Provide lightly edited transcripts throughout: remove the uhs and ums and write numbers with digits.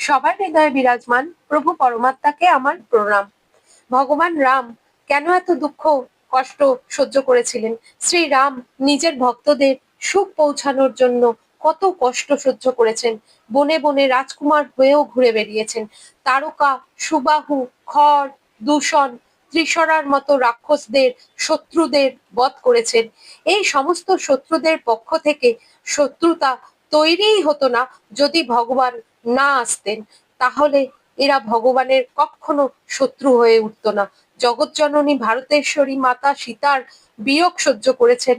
সবার হৃদয়ে বিরাজমান প্রভু পরমাত্মাকে আমার প্রণাম। ভগবান রাম কেন এত দুঃখ কষ্ট সহ্য করেছিলেন? শ্রীরাম নিজের ভক্তদের সুখ পৌঁছানোর জন্য কত কষ্ট সহ্য করেছেন। বনে বনে রাজকুমার হয়েও ঘুরে বেরিয়েছেন। তারকা, সুবাহু, খড়, দূষণ, ত্রিশরার মতো রাক্ষসদের, শত্রুদের বধ করেছেন। এই সমস্ত শত্রুদের পক্ষ থেকে শত্রুতা তৈরিই হতো না যদি ভগবান না আসতেন। তাহলে এরা ভগবানের কখনো শত্রু হয়ে উঠতো না। জগৎজননী ভারতেশ্বরী মাতা সীতার বিয়োগ সহ্য করেছেন।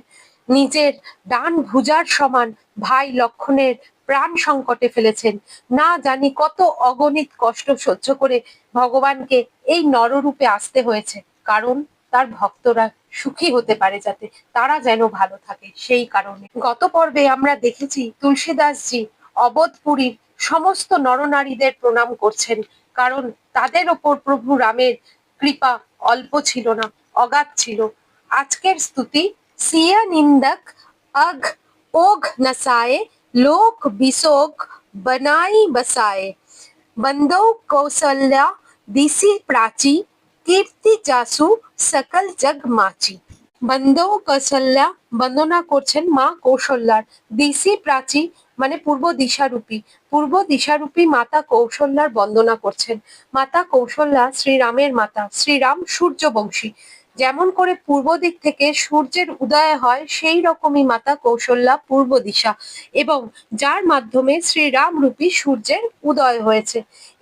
নিজের ডান ভুজার সমান ভাই লক্ষণের প্রাণ সংকটে ফেলেছেন। না জানি কত অগণিত কষ্ট সহ্য করে ভগবানকে এই নররূপে আসতে হয়েছে, কারণ তার ভক্তরা সুখী হতে পারে, যাতে তারা যেন ভালো থাকে সেই কারণে। গত পর্বে আমরা দেখেছি তুলসীদাসজি অবধপুরীর সমস্ত নরনারীদের প্রণাম করছেন, কারণ তাদের ওপর প্রভু রামের কৃপা অল্প ছিল না, অগাধ ছিল। আজকের স্তুতি সিয়া নিন্দক अघ ओघ नसाए लोक बिसोग बनाई बसाए बंदो कौशल्या दिसी प्राची कीर्ति जासु सकल जग माची। বন্দো কৌশল্যা বন্দনা করছেন মা কৌশল্যার। দিশি প্রাচী মানে পূর্ব দিশারূপী, পূর্ব দিশারূপী মাতা কৌশল্যার বন্দনা করছেন। মাতা কৌশল্যা শ্রীরামের মাতা। শ্রীরাম সূর্যবংশী, যেমন করে পূর্ব দিক থেকে সূর্যের উদয় হয় সেই রকমই মাতা কৌশল্যা পূর্ব দিশা, এবং যার মাধ্যমে শ্রীরাম রূপী সূর্যের উদয় হয়েছে।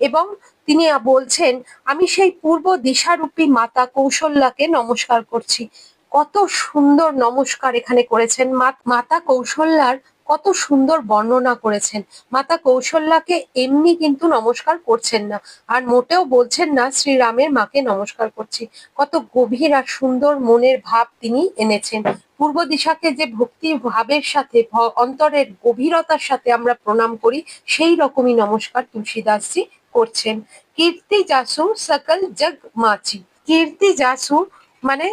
এবং তিনি বলছেন, আমি সেই পূর্ব দিশারূপী মাতা কৌশল্যাকে নমস্কার করছি। কত সুন্দর নমস্কার এখানে করেছেন। মাতা কৌশল্যার কত সুন্দর বর্ণনা করেছেন। মাতা কৌশল্যাকে এমনি কিন্তু নমস্কার করছেন না, আর মোটেও বলছেন না শ্রীরামের মাকে নমস্কার করছি। কত গভীর আর সুন্দর মনের ভাব তিনি এনেছেন। পূর্ব দিশাকে যে ভক্তি ভাবের সাথে, অন্তরের গভীরতার সাথে আমরা প্রণাম করি, সেই রকমই নমস্কার তুলসীদাসজি করছেন। কীর্তি যাসু সকল জগ মাচি। কীর্তি যাসু মানে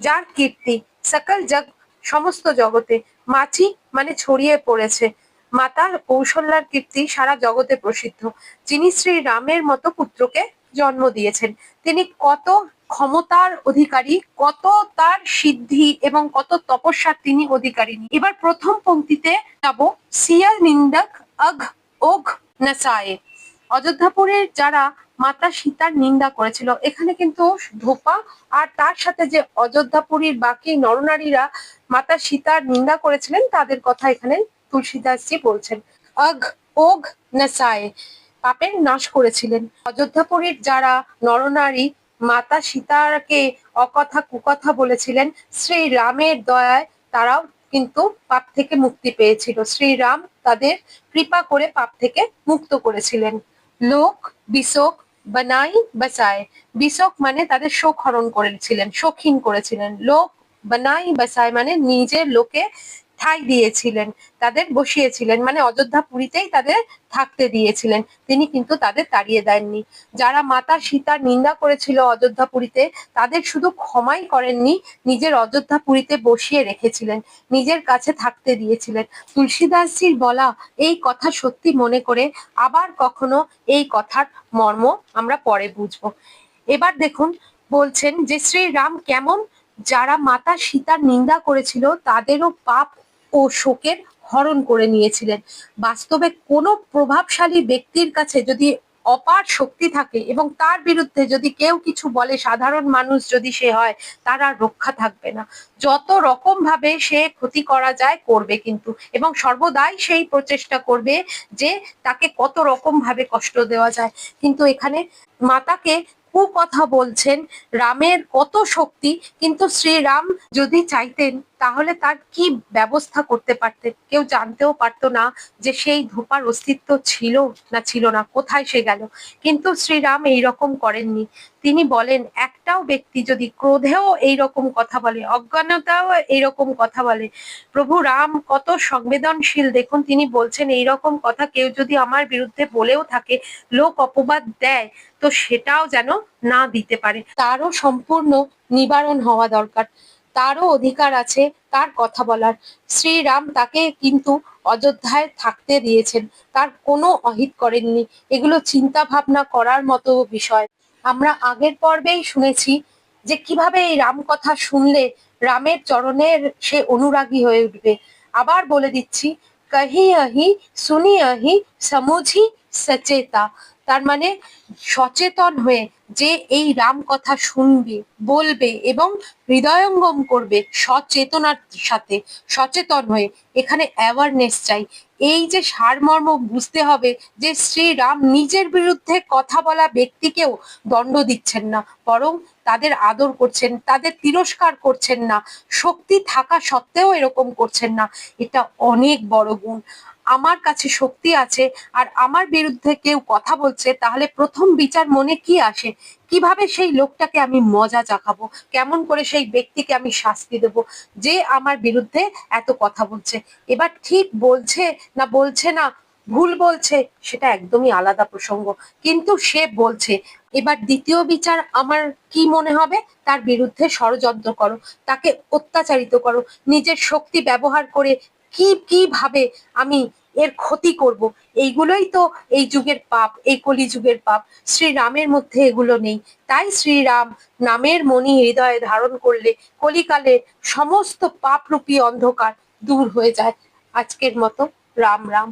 যার কীর্তি, সকল জগ সমস্ত জগতে, মাছি মানে ছড়িয়ে পড়েছে। মাতা কৌশল্যার কীর্তি সারা জগতে প্রসিদ্ধ। যিনি শ্রী রামের মতো পুত্রকে জন্ম দিয়েছেন, তিনি কত ক্ষমতার অধিকারী, কত তার সিদ্ধি এবং কত তপস্যার তিনি অধিকারিণী। এবার প্রথম পংক্তিতে যাব, সিয়া নিন্দক অঘ ওঘ নসায়ে। অযোধ্যাপুরের যারা মাতা সীতার নিন্দা করেছিল, এখানে কিন্তু ধোপা আর তার সাথে যে অযোধ্যাপুরীর বাকি নরনারীরা মাতা সীতার নিন্দা করেছিলেন তাদের কথা এখানে তুলসীদাসজি বলছেন। অঘ ওঘ নসায়ে, পাপের নাশ করেছিলেন। অযোধ্যাপুরীর যারা নরনারী মাতা সীতাকে অকথা কুকথা বলেছিলেন, শ্রী রামের দয়ায় তারাও কিন্তু পাপ থেকে মুক্তি পেয়েছিল। শ্রীরাম তাদের কৃপা করে পাপ থেকে মুক্ত করেছিলেন। লোক বিশোক বানাই বাসায়, বিশোক মানে তাদের শোক হরণ করেছিলেন, শৌখিন করেছিলেন। লোক বানাই বাসায় মানে নিজের লোকে ঠাঁই দিয়েছিলেন, তাদের বসিয়েছিলেন, মানে অযোধ্যাপুরীতেই তাদের থাকতে দিয়েছিলেন, তিনি কিন্তু তাদের তাড়িয়ে দেননি। যারা মাতা সীতার নিন্দা করেছিল অযোধ্যাপুরীতে, তাদের শুধু ক্ষমাই করেননি, নিজের অযোধ্যাপুরীতে বসিয়ে রেখেছিলেন, নিজের কাছে থাকতে দিয়েছিলেন। তুলসীদাসজির বলা এই কথা সত্যি মনে করে আবার কখনো এই কথার মর্ম আমরা পরে বুঝবো। এবার দেখুন, বলছেন যে শ্রীরাম কেমন, যারা মাতা সীতার নিন্দা করেছিল তাদেরও পাপ ও শোকের হরণ করে নিয়েছিলেন। বাস্তবে কোনো প্রভাবশালী ব্যক্তির কাছে যদি অপার শক্তি থাকে এবং তার বিরুদ্ধে যদি কেউ কিছু বলে, সাধারণ মানুষ যদি সে হয়, তার আর রক্ষা থাকবে না। যত রকম ভাবে সে ক্ষতি করা যায় করবে কিন্তু, এবং সর্বদাই সেই প্রচেষ্টা করবে যে তাকে কত রকম ভাবে কষ্ট দেওয়া যায়। কিন্তু এখানে মাতাকে কুকথা বলছেন, রামের কত শক্তি, কিন্তু শ্রীরাম যদি চাইতেন তাহলে তার কি ব্যবস্থা করতে পারতেন, কেউ জানতেও পারতো না যে সেই ধোপার অস্তিত্ব ছিল না ছিল না, কোথায় সে গেল। কিন্তু শ্রীরাম এইরকম করেননি। তিনি বলেন, একটাও ব্যক্তি যদি ক্রোধেও এইরকম কথা বলে, অজ্ঞানতাও এইরকম কথা বলে, প্রভু রাম কত সংবেদনশীল দেখুন, তিনি বলছেন এইরকম কথা কেউ যদি আমার বিরুদ্ধে বলেও থাকে, লোক অপবাদ দেয়, তো সেটাও যেন না দিতে পারে, তারও সম্পূর্ণ নিবারণ হওয়া দরকার। তারও অধিকার আছে তার কথা বলার। শ্রীরাম তাকে কিন্তু অযোধ্যায় থাকতে দিয়েছেন, তার কোনো অহিত করেননি। এগুলো চিন্তা ভাবনা করার মতো বিষয়। আমরা আগের পর্বেই শুনেছি যে কিভাবে এই রাম কথা শুনলে রামের চরণের সে অনুরাগী হয়ে উঠবে। আবার বলে দিচ্ছি, কহি আহি শুনি আহি সমুঝি সচেতা। তার মানে সচেতন হয়ে যে এই রাম কথা শুনবে, বলবে এবং হৃদয়ঙ্গম করবে সচেতনার সাথে, সচেতন হয়ে। এখানে অ্যাওয়ারনেস চাই। এই যে সারমর্ম বুঝতে হবে যে শ্রীরাম নিজের বিরুদ্ধে কথা বলা ব্যক্তিকেও দণ্ড দিচ্ছেন না, বরং তাদের আদর করছেন, তাদের তিরস্কার করছেন না, শক্তি থাকা সত্ত্বেও এরকম করছেন না। এটা অনেক বড় গুণ। আমার কাছে শক্তি আছে আর আমার বিরুদ্ধে কেউ কথা বলছে, তাহলে প্রথম বিচার মনে কি আসে? কিভাবে সেই লোকটাকে আমি মজা চাকাবো, কেমন করে সেই ব্যক্তিকে আমি শাস্তি দেব যে আমার বিরুদ্ধে এত কথা বলছে। এবার ঠিক বলছে না বলছে না, ভুল বলছে, সেটা একদমই আলাদা প্রসঙ্গ, কিন্তু সে বলছে। এবার দ্বিতীয় বিচার আমার কি মনে হবে? তার বিরুদ্ধে ষড়যন্ত্র করো, তাকে অত্যাচারিত করো, নিজের শক্তি ব্যবহার করে কিভাবে আমি এর ক্ষতি করব। এইগুলোই তো এই যুগের পাপ, এই কলিযুগের পাপ। শ্রীরামের মধ্যে এগুলো নেই। তাই শ্রীরাম নামের মণি হৃদয়ে ধারণ করলে কলিকালের সমস্ত পাপরূপী অন্ধকার দূর হয়ে যায়। আজকের মতো রাম রাম।